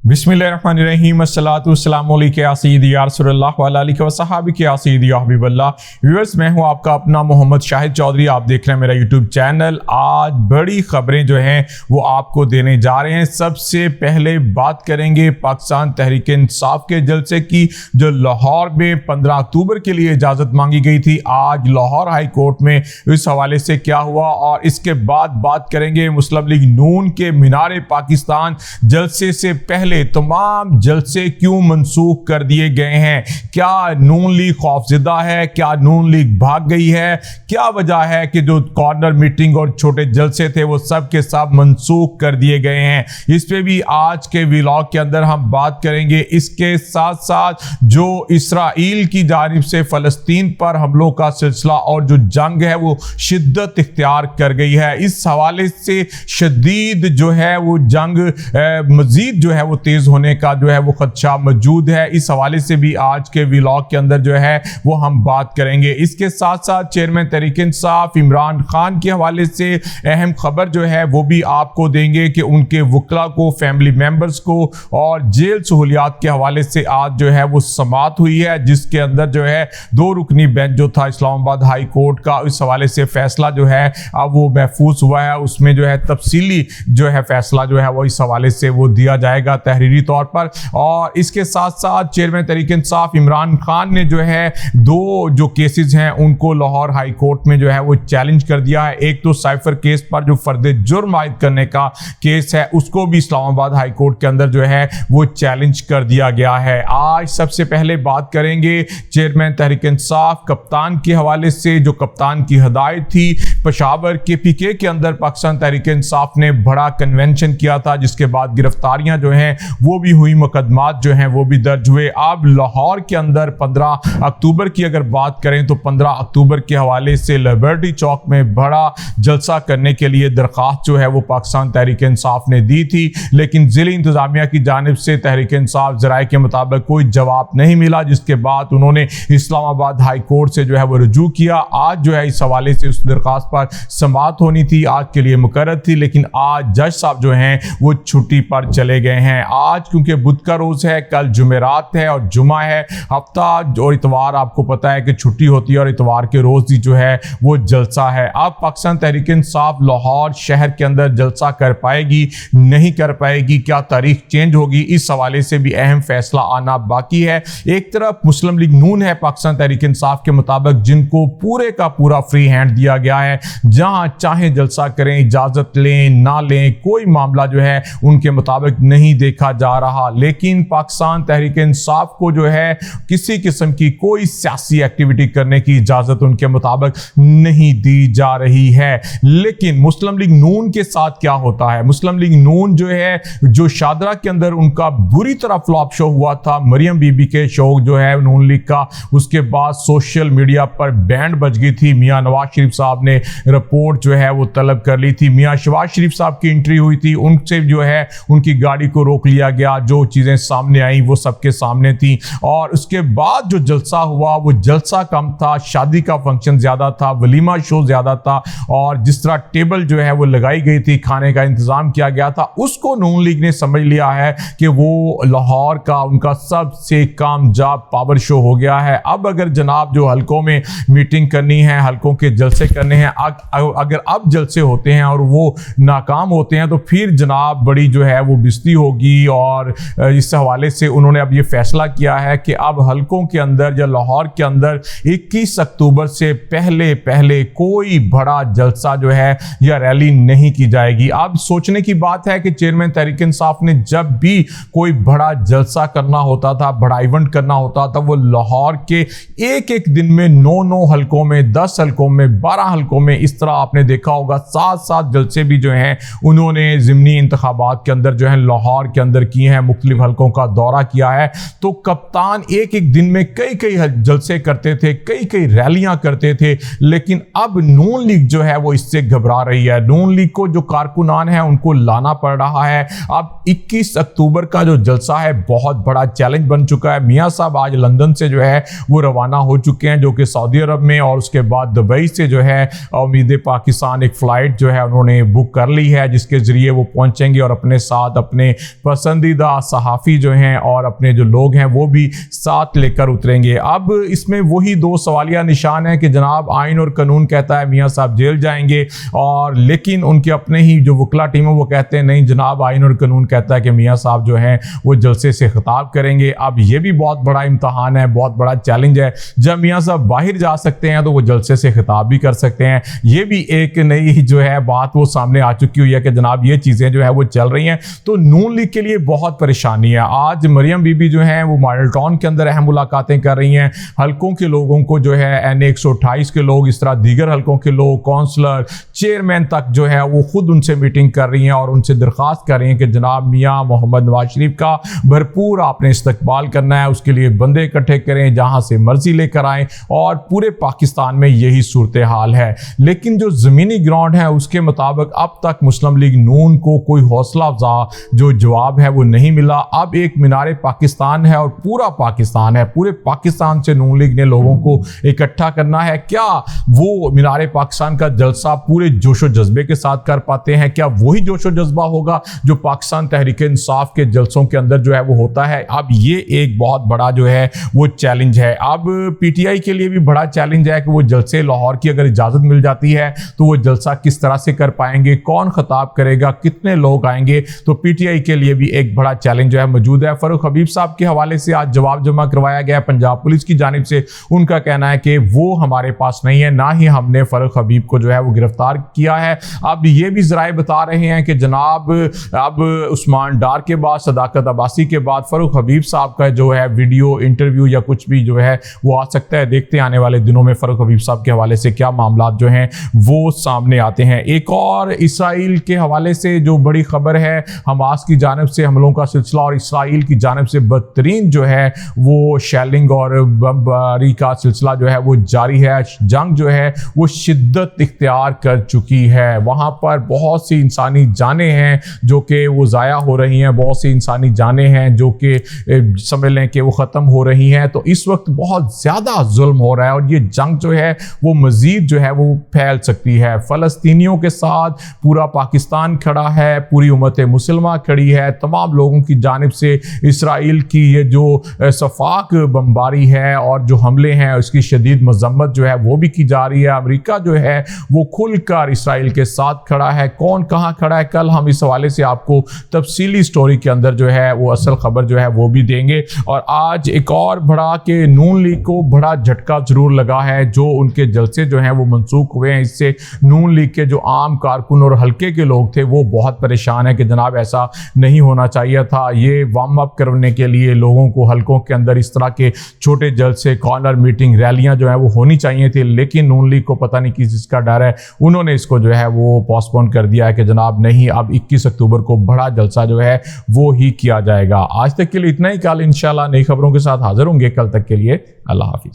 बिस्मिल्लाहिर्रहमानिर्रहीम अस्सलातु वस्सलामु अलैका या सय्यदी या रसूलल्लाह व अला आलिका व सहाबिका या सय्यदी या हबीबल्लाह। व्यूअर्स, मैं हूं आपका अपना मोहम्मद शाहिद चौधरी। आप देख रहे हैं मेरा यूट्यूब चैनल। आज बड़ी खबरें जो हैं वो आपको देने जा रहे हैं। सबसे पहले बात करेंगे पाकिस्तान तहरीक इंसाफ के जलसे की, जो लाहौर में 15 अक्टूबर के लिए इजाज़त मांगी गई थी। आज लाहौर हाई कोर्ट में इस हवाले से क्या हुआ, और इसके बाद बात करेंगे मुस्लिम लीग नून के मीनार पाकिस्तान जलसे से पहले तमाम जलसे क्यों मनसूख कर दिए गए हैं। क्या नून लीग खौफजदा है, क्या नून लीग भाग गई है, क्या वजह है कि जो कॉर्नर मीटिंग और छोटे जलसे थे वो सब के सब मनसूख कर दिए गए हैं। इस पे भी आज के व्लॉग के अंदर हम बात करेंगे। इसके साथ साथ जो इसराइल की जानिब से फ़लस्तीन पर हमलों का सिलसिला और जो जंग है वो शिद्दत इख्तियार कर गई है। इस हवाले से शदीद जो है वो जंग मजीद जो है वो तेज होने का जो है वो खदशा मौजूद है। इस हवाले से भी आज के व्लॉग के अंदर जो है वो हम बात करेंगे। इसके साथ साथ चेयरमैन तहरीक इंसाफ इमरान खान के हवाले से अहम खबर जो है वो भी आपको देंगे कि उनके वकला को, फैमिली मेंबर्स को और जेल सहूलियात के हवाले से आज जो है वो समाअत हुई है, जिसके अंदर जो है 2 रुकनी बेंच जो था इस्लामाबाद हाई कोर्ट का, इस हवाले से फैसला जो है अब वो महफूज हुआ है। उसमें जो है तफसीली जो है फैसला जो है वो इस हवाले से वो दिया जाएगा तहरीरी तौर पर। और इसके साथ साथ चेयरमैन तहरीक इंसाफ इमरान खान ने जो है 2 जो केसेस हैं उनको लाहौर हाई कोर्ट में जो है वो चैलेंज कर दिया है। एक तो साइफर केस पर जो फर्द जुर्म आयद करने का केस है उसको भी इस्लामाबाद हाई कोर्ट के अंदर जो है वो चैलेंज कर दिया गया है। आज सबसे पहले बात करेंगे चेयरमैन तहरीक इंसाफ कप्तान के हवाले से। जो कप्तान की हदायत थी, पेशावर KPK के अंदर पाकिस्तान तहरीक इंसाफ ने बड़ा कन्वेंशन किया था, जिसके बाद गिरफ्तारियां जो हैं वो भी हुई, मुकदमात जो हैं वो भी दर्ज हुए। अब लाहौर के अंदर 15 अक्टूबर की अगर बात करें तो 15 अक्टूबर के हवाले से लिबर्टी चौक में बड़ा जलसा करने के लिए दरख्वास्त जो है वो पाकिस्तान तहरीक इंसाफ ने दी थी, लेकिन ज़िली इंतजामिया की जानिब से तहरीक इंसाफ ज़राए के मुताबिक कोई जवाब नहीं मिला, जिसके बाद उन्होंने इस्लामाबाद हाई कोर्ट से जो है वो रुजू किया। आज जो है इस हवाले से उस दरख्वास्त पर समाअत होनी थी, आज के लिए मुकर्रर थी, लेकिन आज जज साहब जो हैं वो छुट्टी पर चले गए हैं। आज क्योंकि बुध का रोज है, कल जुमेरात है और जुमा है, हफ्ता और इतवार आपको पता है कि छुट्टी होती है और इतवार के रोज ही जो है वो जलसा है। अब पाकिस्तान तहरीक इंसाफ लाहौर शहर के अंदर जलसा कर पाएगी, नहीं कर पाएगी, क्या तारीख चेंज होगी, इस हवाले से भी अहम फैसला आना बाकी है। एक तरफ मुस्लिम लीग नून है पाकिस्तान तहरीक इंसाफ के मुताबिक, जिनको पूरे का पूरा फ्री हैंड दिया गया है, जहां चाहे जलसा करें, इजाजत लें ना लें, कोई मामला जो है उनके मुताबिक नहीं देखा जा रहा। लेकिन पाकिस्तान तहरीक इंसाफ को जो है किसी किस्म की कोई सियासी एक्टिविटी करने की इजाजत उनके मुताबिक नहीं दी जा रही है। लेकिन मुस्लिम लीग नून के साथ क्या होता है? मुस्लिम लीग नून जो है, जो शादरा के अंदर उनका बुरी तरह फ्लॉप शो हुआ था, मरियम बीबी के शो जो है नून लीग का, उसके बाद सोशल मीडिया पर बैंड बज गई थी। मियां नवाज शरीफ साहब ने रिपोर्ट जो है वो तलब कर ली थी, मियां शहबाज शरीफ साहब की एंट्री हुई थी, उनसे जो है उनकी गाड़ी को रोक लिया गया, जो चीजें सामने आई वो सबके सामने थी। और उसके बाद जो जलसा हुआ वो जलसा कम था, शादी का फंक्शन ज्यादा था, वलीमा शो ज्यादा था, और जिस तरह टेबल जो है वो लगाई गई थी, खाने का इंतजाम किया गया था, उसको नून लीग ने समझ लिया है कि वो लाहौर का उनका सबसे कामयाब पावर शो हो गया है। अब अगर जनाब जो हलकों में मीटिंग करनी है, हलकों के जलसे करने हैं, अगर अब जलसे होते हैं और वो नाकाम होते हैं तो फिर जनाब बड़ी जो है वो बिस्ती होगी। और इस हवाले से उन्होंने अब ये फैसला किया है कि अब हलकों के अंदर या लाहौर के अंदर 21 अक्टूबर से पहले कोई बड़ा जलसा जो है या रैली नहीं की जाएगी। अब सोचने की बात है कि चेयरमैन तहरीक इंसाफ ने जब भी कोई बड़ा जलसा करना होता था, बड़ा इवेंट करना होता था, वो लाहौर के एक दिन में 9 हलकों में, 10 हलकों में, 12 हलकों में, इस तरह आपने देखा होगा 7 जलसे भी जो हैं उन्होंने ज़िमनी इंतखाबात के अंदर जो है लाहौर के अंदर किए हैं, मुख्तलिफ हलकों का दौरा किया है। तो कप्तान एक दिन में कई जलसे करते थे, कई रैलियां करते थे, लेकिन अब नून लीग जो है वो इससे घबरा रही है। नून लीग को जो कारकुनान है उनको लाना पड़ रहा है। अब 21 अक्टूबर का जो जलसा है बहुत बड़ा चैलेंज बन चुका है। मियां साहब आज लंदन से जो है वो रवाना हो चुके हैं, जो कि सऊदी अरब में, और उसके बाद दुबई से जो है उम्मीद पाकिस्तान एक फ़्लाइट जो है उन्होंने बुक कर ली है, जिसके ज़रिए वो पहुंचेंगे और अपने साथ अपने पसंदीदा सहाफ़ी जो हैं और अपने जो लोग हैं वो भी साथ लेकर उतरेंगे। अब इसमें वही दो सवालिया निशान है कि जनाब आइन और कानून कहता है मियाँ साहब जेल जाएंगे, और लेकिन उनके अपने ही जो वकला टीम है वो कहते हैं नहीं जनाब आइन और कानून कहता है कि मियाँ साहब जो हैं वो जलसे से खिताब करेंगे। अब ये भी बहुत बड़ा इम्तहान है, बहुत बड़ा चैलेंज है। जब मियाँ साहब बाहर जा सकते हैं तो वो जलसे से खिताब भी कर सकते हैं। ये भी एक नई जो है बात वो सामने आ चुकी हुई है कि जनाब ये चीज़ें जो है वो चल रही हैं। तो नून लीग के लिए बहुत परेशानी है। आज मरियम बीबी जो है वो मॉडल टाउन के अंदर अहम मुलाकातें कर रही हैं। हल्कों के लोगों को जो है NA 128 के लोग, इस तरह दीगर हल्कों के लोग, काउंसलर, चेयरमैन तक जो है वो खुद उनसे मीटिंग कर रही हैं और उनसे दरख्वास्त कर रही हैं कि जनाब मियाँ मोहम्मद नवाज शरीफ का भरपूर आपने इस्तकबाल करना है, उसके लिए बंदे इकट्ठे करें, जहाँ से मर्जी लेकर आएँ। और पूरे पाकिस्तान में यही सूरत हाल है। लेकिन जो ज़मीनी ग्राउंड है उसके मुताबिक अब तक मुस्लिम लीग नून को कोई हौसला अफजा जो जवाब है वो नहीं मिला। अब एक मीनार पाकिस्तान है और पूरा पाकिस्तान है, पूरे पाकिस्तान से नून लीग ने लोगों को इकट्ठा करना है। क्या वो मीनार पाकिस्तान का जलसा पूरे जोशो जज्बे के साथ कर पाते हैं? क्या वही जोशो जज्बा होगा जो पाकिस्तान तहरीक इंसाफ के जलसों के अंदर जो है वो होता है? अब ये एक बहुत बड़ा जो है वो चैलेंज है। अब PTI के लिए भी बड़ा चैलेंज है कि वो जलसे लाहौर की अगर इजाज़त मिल जाती है तो वो जलसा किस तरह से कर पाएंगे, कौन खिताब करेगा, कितने लोग आएंगे? तो PTI के लिए भी एक बड़ा चैलेंज जो है मौजूद है। फारूक हबीब साहब के हवाले से आज जवाब जमा करवाया गया पंजाब पुलिस की जानिब से। उनका कहना है कि वो हमारे पास नहीं है, ना ही हमने फारूक हबीब को जो है वो गिरफ्तार किया है। अब ये भी ज़राए बता रहे हैं कि जनाब अब उस्मान डार के बाद, सदाकत अब्बासी के बाद फारूक हबीब साहब का जो है वीडियो इंटरव्यू या कुछ भी जो है वो आ सकता है। देखते हैं आने वाले दिनों में फारूक हबीब साहब के हवाले से क्या मामला जो हैं वो सामने आते हैं। एक और इसराइल के हवाले से जो बड़ी खबर है, हमास की जानिब से हमलों का सिलसिला और इसराइल की जानिब से बदतरीन जो है वो शेलिंग और बमबारी का सिलसिला जो है वो जारी है। जंग जो है वो शिद्दत इख्तियार कर चुकी है। वहाँ पर बहुत सी इंसानी जानें हैं जो कि वो ज़ाया हो रही हैं, बहुत सी इंसानी जानें हैं जो कि समझ लें कि वो ख़त्म हो रही हैं। तो इस वक्त बहुत ज़्यादा जुल्म हो रहा है और ये जंग जो है वो मज़ीद जो है वो फैल सकती है। फ़लस्तीनियों के साथ पूरा पाकिस्तान खड़ा है, पूरी उम्मत मुसलमा खड़ी है। तमाम लोगों की जानिब से इसराइल की ये जो सफाक बमबारी है और जो हमले हैं उसकी शदीद मजम्मत जो है वो भी की जा रही है। अमेरिका जो है वो खुलकर इसराइल के साथ खड़ा है। कौन कहाँ खड़ा है, कल हम इस हवाले से आपको तफसीली स्टोरी के अंदर जो है वो असल खबर जो है वो भी देंगे। और आज एक और बड़ा कि नून लीग को बड़ा झटका जरूर लगा है। जो उनके जलसे जो हैं वो मनसूख हुए हैं, इससे नून लीग के जो आम कारकुन और हल्के के लोग थे वो बहुत परेशान है कि जनाब ऐसा नहीं होना चाहिए था। ये वार्म अप करने के लिए लोगों को हल्कों के अंदर इस तरह के छोटे जलसे, कॉर्नर मीटिंग, रैलियां जो है वो होनी चाहिए थी, लेकिन नून लीग को पता नहीं किस चीज़ का डर है, उन्होंने इसको जो है वो पोस्टपोन कर दिया है कि जनाब नहीं, अब 21 अक्टूबर को बड़ा जलसा जो है वो ही किया जाएगा। आज तक के लिए इतना ही। कल इंशाल्लाह नई खबरों के साथ हाजिर होंगे। कल तक के लिए अल्लाह हाफिज़।